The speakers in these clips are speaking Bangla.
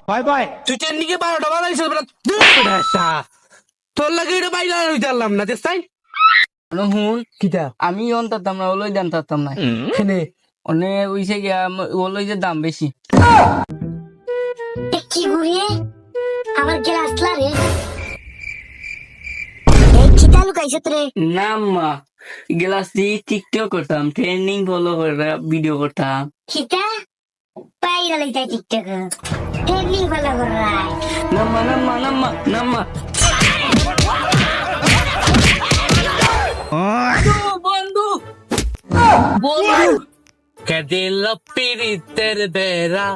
বাই বাই। তুই ট্রেন্ডিংয়ে 12টা বাজাইছিস তোর লাগে এটা বাইরে হইতে পারলাম না তাই হুন কিতা আমি অন তাতাম না ওলই দাম তাতাম না খেনে অনে উইছে গিয়া ওলই যে দাম বেশি কি ঘুরিয়ে আমার গ্লাস লারে এই চিতা লুকাইছে তোরে নাম্মা গ্লাস দিয়ে টিকটক করতাম ট্রেন্ডিং ফলো করে ভিডিও করতাম চিতা পাইরা লইতা টিকটক ট্রেনিং ফলো করাই নাম্মা নাম্মা নাম্মা নাম্মা বন্ধু বন্ধু কে দিল পিরিতের বেড়া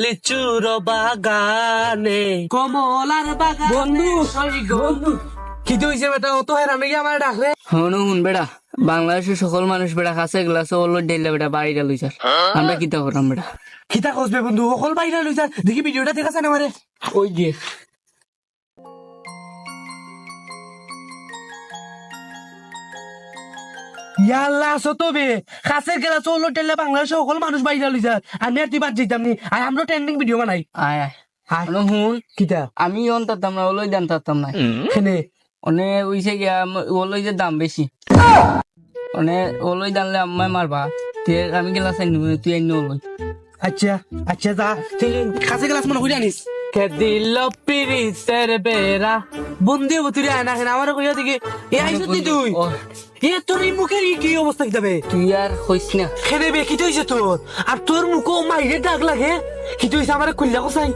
লিচুর বাগানে কমলার বাগান বন্ধু বন্ধু কি হইছে বেটা অত হেরান নাকি আমার ডাকলে শুন বেটা বাংলাদেশের সকল মানুষ বেটা কাছে গ্লাসে ওলো ডেলে বেটা বাইরে লইছে আমরা কিতা করলাম বেটা কিতা কসবে বন্ধু অকল বাইরে লইছা দেখি ভিডিওটা দেখাছে না আমারে ওই যে ইয়াল্লা সতবে কাছে গেলা চলো টেলে বাংলাদেশে সকল মানুষ বাইরে লইছা আমি আর তুই বাদ যেতাম নি আর আমরা ট্রেন্ডিং ভিডিও বানাই আয় আয় আয়। হুন কিতা আমি অন তাতাম না ওলই দাম তাতাম না খেনে অনে উইছে গিয়া ওলই যে দাম বেশি অনে ওলই দানলে আম্মাই মারবা তুই আমি গ্লাস আনি তুই আনি ওলই আচ্ছা আচ্ছা যা কাছে গেলাস মনে করি আনিস কে দিল পিরিতের বেড়া বন্দি বতুরি আয় না আমার কইয়া দিকে এ আইছত নি তুই ও, এ তোর এই মুখের কি অবস্থা কিতাবে তুই আর হইস না খেলে বে কি হইছে তোর আর তোর মুখও মাইরে দাগ লাগে কি হইছে আমার কুল্লা কোসাই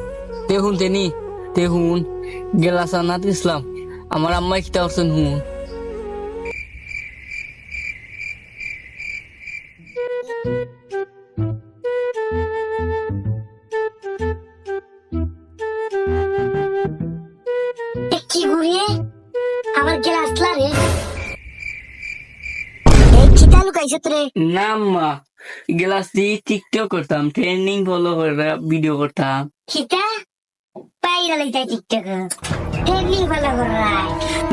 তেহুন তেহুন গ্লাস আনাত ইসলাম আমার আম্মাই কিতা করছেন হুন কি ঘুরিয়ে আমার গ্লাস লারে এই চিতা লুকাইছে তোরে নাম্মা গ্লাস দিয়ে টিকটক করতাম ট্রেন্ডিং ফলো করে ভিডিও করতাম চিতা পাইরা লইতা টিকটক ট্রেনিং ফলো করাই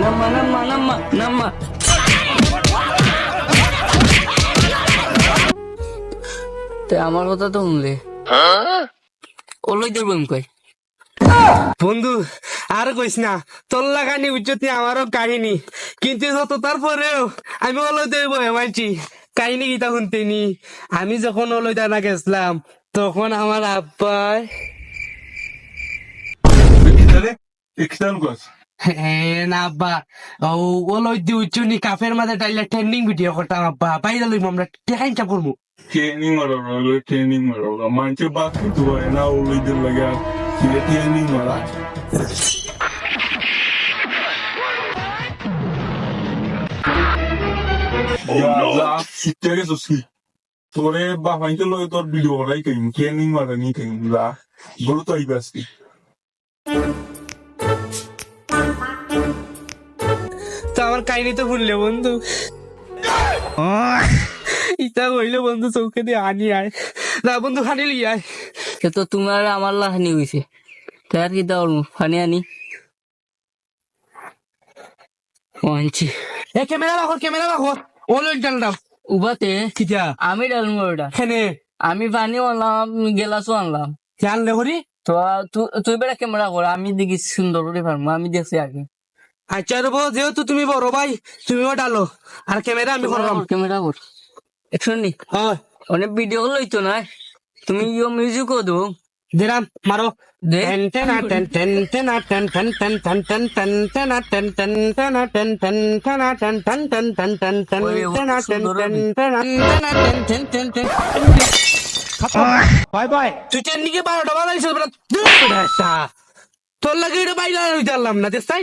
নাম্মা নাম্মা নাম্মা নাম্মা তে আমার কথা তো শুনলে ওলই ধরবো কই বন্ধু আর কইস না তোর লাগানি উচ্চতি আমারও কাহিনী কিন্তু যত তারপরেও আমি অলয় বয়ে মানছি কাহিনী গীতা শুনতেনি আমি যখন অলয় দানা গেছিলাম তখন আমার আব্বাই না আব্বা ও অলয় দি উচ্চনি কাফের মাঝে টাইলে ট্রেন্ডিং ভিডিও করতাম আব্বা বাইরে লইব আমরা টেকাইন চা করবো training marola training marola manche bakti tu na uli de laga kile training mara ya la sitere so si tore ba hainte lo tor video rai kai training mara ni kai la guru to ibasti তো আমার কাহিনী তো শুনলে বন্ধু ইটা কইলে বন্ধু চৌকে দিয়ে আনি আয় না বন্ধু খানি লি আয় সে তো তোমার আমার লাহানি হইছে তার কি দাও ফানি আনি ওয়ানছি এ ক্যামেরা রাখো ওলো ডাল দাও উবাতে কিটা আমি ডালমু ওটা হেনে আমি পানি আনলাম গেলাসও আনলাম জানলে করি তো তুই বেড়া ক্যামেরা কর আমি দেখি সুন্দর করে পারবো আমি দেখছি আগে আচ্ছা রবো যেহেতু তুমি বড় ভাই তুমিও ডালো আর ক্যামেরা আমি করলাম ক্যামেরা কর একশনি হ্যাঁ অনেক ভিডিও লইতো না তুমি ইয়ো মিউজিকও দো দিলাম মারো দে টেন টেনা টেন টেন টেনা টেন টেন টেন টেন টেন টেন টেনা টেন টেন টেনা টেন টেন টেনা টেন টেন টেন টেন টেন টেন টেনা টেন টেন টেনা টেনা টেন টেন টেন টেন বাই বাই। তুই ট্রেন্ডিংয়ে 12টা বাজাইছিস তোর লাগে এটা বাইরে হইতে পারলাম না তাই